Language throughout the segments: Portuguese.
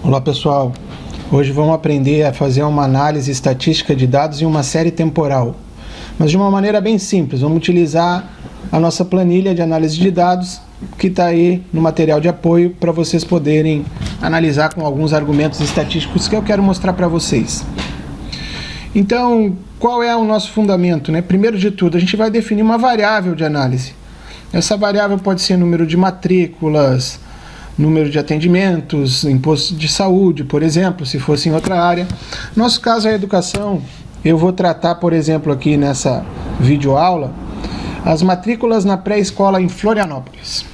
Olá pessoal, hoje vamos aprender a fazer uma análise estatística de dados em uma série temporal, mas de uma maneira bem simples. Vamos utilizar a nossa planilha de análise de dados que está aí no material de apoio para vocês poderem analisar com alguns argumentos estatísticos que eu quero mostrar para vocês. Então, qual é o nosso fundamento, né? Primeiro de tudo, a gente vai definir uma variável de análise. Essa variável pode ser número de matrículas, número de atendimentos, imposto de saúde, por exemplo, se fosse em outra área. No nosso caso, a educação, eu vou tratar, por exemplo, aqui nessa videoaula, as matrículas na pré-escola em Florianópolis.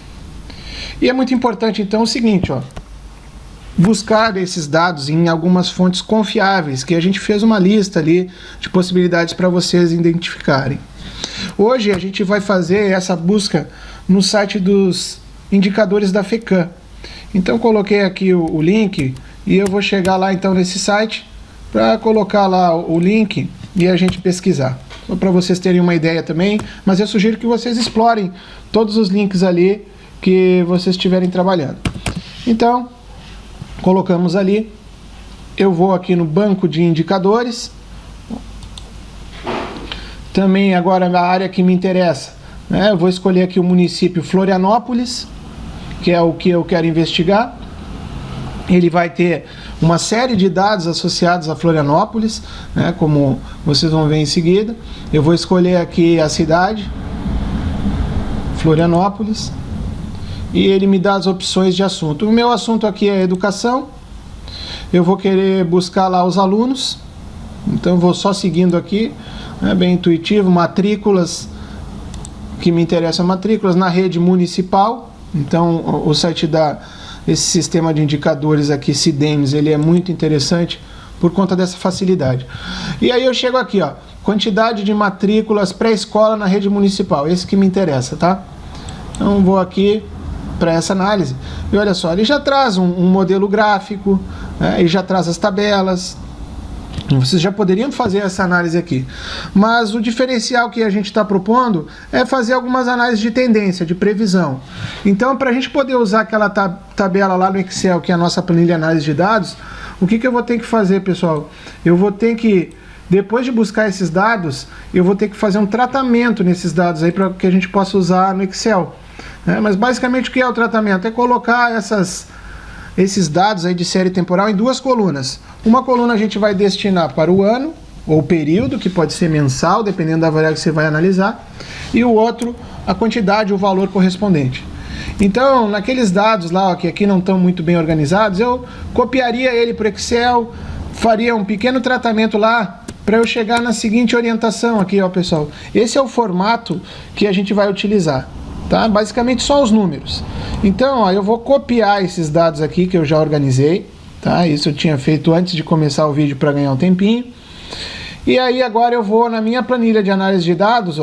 E é muito importante, então, o seguinte, buscar esses dados em algumas fontes confiáveis, que a gente fez uma lista ali de possibilidades para vocês identificarem. Hoje a gente vai fazer essa busca no site dos indicadores da FECAM. Então coloquei aqui o link e eu vou chegar lá então nesse site para colocar lá o link e a gente pesquisar. Só para vocês terem uma ideia também, mas eu sugiro que vocês explorem todos os links ali que vocês estiverem trabalhando. Então, colocamos ali, eu vou aqui no banco de indicadores, também agora na área que me interessa, né, eu vou escolher aqui o município Florianópolis, que é o que eu quero investigar. Ele vai ter uma série de dados associados a Florianópolis, né, como vocês vão ver em seguida. Eu vou escolher aqui a cidade, Florianópolis, e ele me dá as opções de assunto. O meu assunto aqui é educação. Eu vou querer buscar lá os alunos, então eu vou só seguindo aqui, é bem intuitivo. Matrículas, que me interessa, matrículas na rede municipal. Então o site esse sistema de indicadores aqui, Sidemes, ele é muito interessante por conta dessa facilidade. E aí eu chego aqui, quantidade de matrículas pré-escola na rede municipal, esse que me interessa, tá? Então vou aqui para essa análise, e olha só, ele já traz um modelo gráfico, né, ele já traz as tabelas. Vocês já poderiam fazer essa análise aqui, mas o diferencial que a gente está propondo é fazer algumas análises de tendência, de previsão. Então, para a gente poder usar aquela tabela lá no Excel, que é a nossa planilha de análise de dados, o que eu vou ter que fazer, pessoal? Eu vou ter que, depois de buscar esses dados, eu vou ter que fazer um tratamento nesses dados aí para que a gente possa usar no Excel. Mas basicamente o que é o tratamento? É colocar esses dados aí de série temporal em duas colunas. Uma coluna a gente vai destinar para o ano, ou período, que pode ser mensal, dependendo da variável que você vai analisar, e o outro, a quantidade, o valor correspondente. Então, naqueles dados lá, que aqui não estão muito bem organizados, eu copiaria ele para o Excel, faria um pequeno tratamento lá, para eu chegar na seguinte orientação aqui, pessoal. Esse é o formato que a gente vai utilizar. Tá? Basicamente só os números. Então, eu vou copiar esses dados aqui que eu já organizei, tá? Isso eu tinha feito antes de começar o vídeo para ganhar um tempinho. E aí agora eu vou na minha planilha de análise de dados,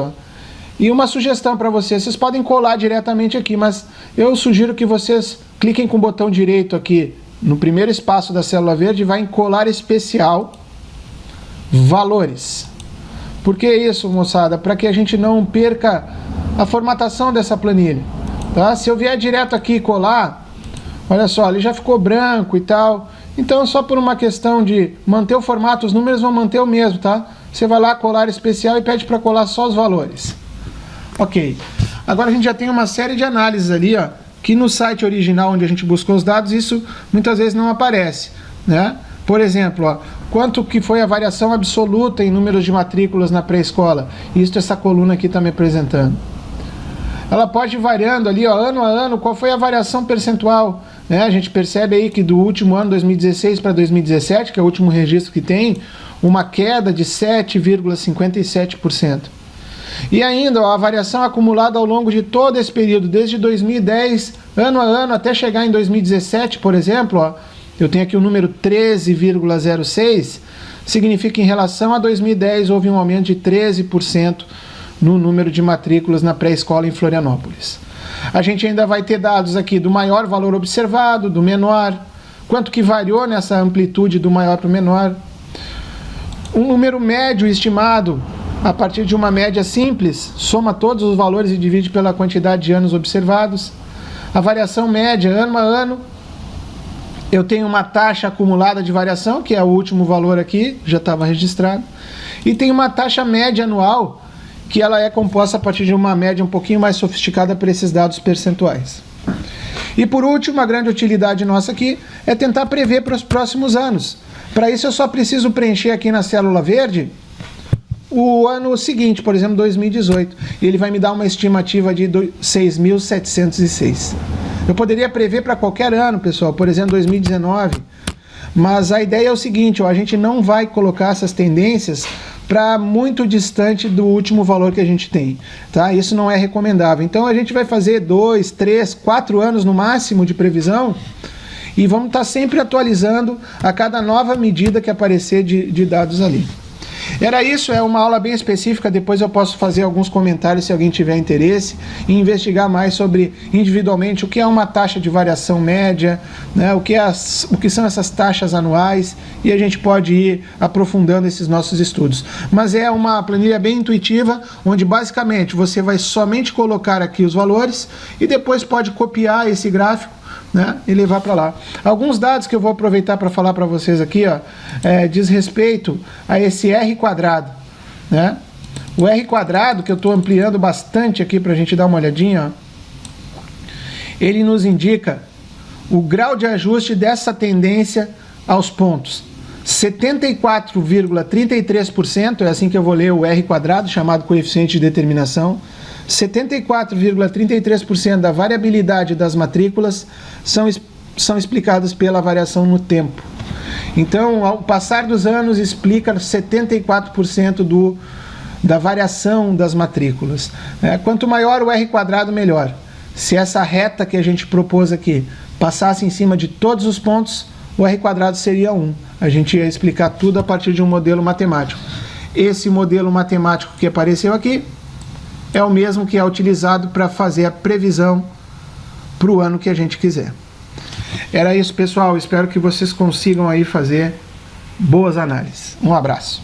e uma sugestão para vocês podem colar diretamente aqui, mas eu sugiro que vocês cliquem com o botão direito aqui no primeiro espaço da célula verde e vai em colar especial, valores. Por que isso, moçada? Para que a gente não perca a formatação dessa planilha, tá? Se eu vier direto aqui e colar, olha só, ele já ficou branco e tal. Então, só por uma questão de manter o formato, os números vão manter o mesmo, tá? Você vai lá, colar especial, e pede para colar só os valores. Ok. Agora a gente já tem uma série de análises ali, que no site original onde a gente buscou os dados, isso muitas vezes não aparece, né? Por exemplo, quanto que foi a variação absoluta em números de matrículas na pré-escola. Isso essa coluna aqui está me apresentando. Ela pode ir variando ali, ano a ano, qual foi a variação percentual, né? A gente percebe aí que do último ano, 2016 para 2017, que é o último registro que tem, uma queda de 7,57%. E ainda a variação acumulada ao longo de todo esse período, desde 2010, ano a ano, até chegar em 2017, por exemplo, eu tenho aqui o número 13,06, significa que em relação a 2010 houve um aumento de 13% no número de matrículas na pré-escola em Florianópolis. A gente ainda vai ter dados aqui do maior valor observado, do menor, quanto que variou nessa amplitude do maior para o menor, um número médio estimado a partir de uma média simples, soma todos os valores e divide pela quantidade de anos observados, a variação média ano a ano, eu tenho uma taxa acumulada de variação, que é o último valor aqui, já estava registrado, e tem uma taxa média anual, que ela é composta a partir de uma média um pouquinho mais sofisticada para esses dados percentuais. E por último, a grande utilidade nossa aqui é tentar prever para os próximos anos. Para isso eu só preciso preencher aqui na célula verde o ano seguinte, por exemplo, 2018. E ele vai me dar uma estimativa de 6.706. Eu poderia prever para qualquer ano, pessoal, por exemplo, 2019. Mas a ideia é o seguinte, ó, a gente não vai colocar essas tendências para muito distante do último valor que a gente tem, tá? Isso não é recomendável. Então a gente vai fazer 2, 3, 4 anos no máximo de previsão e vamos estar sempre atualizando a cada nova medida que aparecer de dados ali. Era isso, é uma aula bem específica, depois eu posso fazer alguns comentários se alguém tiver interesse e investigar mais sobre individualmente o que é uma taxa de variação média, né, o que são essas taxas anuais, e a gente pode ir aprofundando esses nossos estudos. Mas é uma planilha bem intuitiva, onde basicamente você vai somente colocar aqui os valores e depois pode copiar esse gráfico, né, e levar para lá. Alguns dados que eu vou aproveitar para falar para vocês aqui, ó, diz respeito a esse R quadrado, né? O R quadrado, que eu estou ampliando bastante aqui para a gente dar uma olhadinha, ó, ele nos indica o grau de ajuste dessa tendência aos pontos. 74,33%, é assim que eu vou ler o R quadrado, chamado coeficiente de determinação. 74,33% da variabilidade das matrículas são explicadas pela variação no tempo. Então, ao passar dos anos, explica 74% da variação das matrículas. Quanto maior o R quadrado, melhor. Se essa reta que a gente propôs aqui passasse em cima de todos os pontos, o R quadrado seria 1. A gente ia explicar tudo a partir de um modelo matemático. Esse modelo matemático que apareceu aqui é o mesmo que é utilizado para fazer a previsão para o ano que a gente quiser. Era isso, pessoal. Espero que vocês consigam aí fazer boas análises. Um abraço.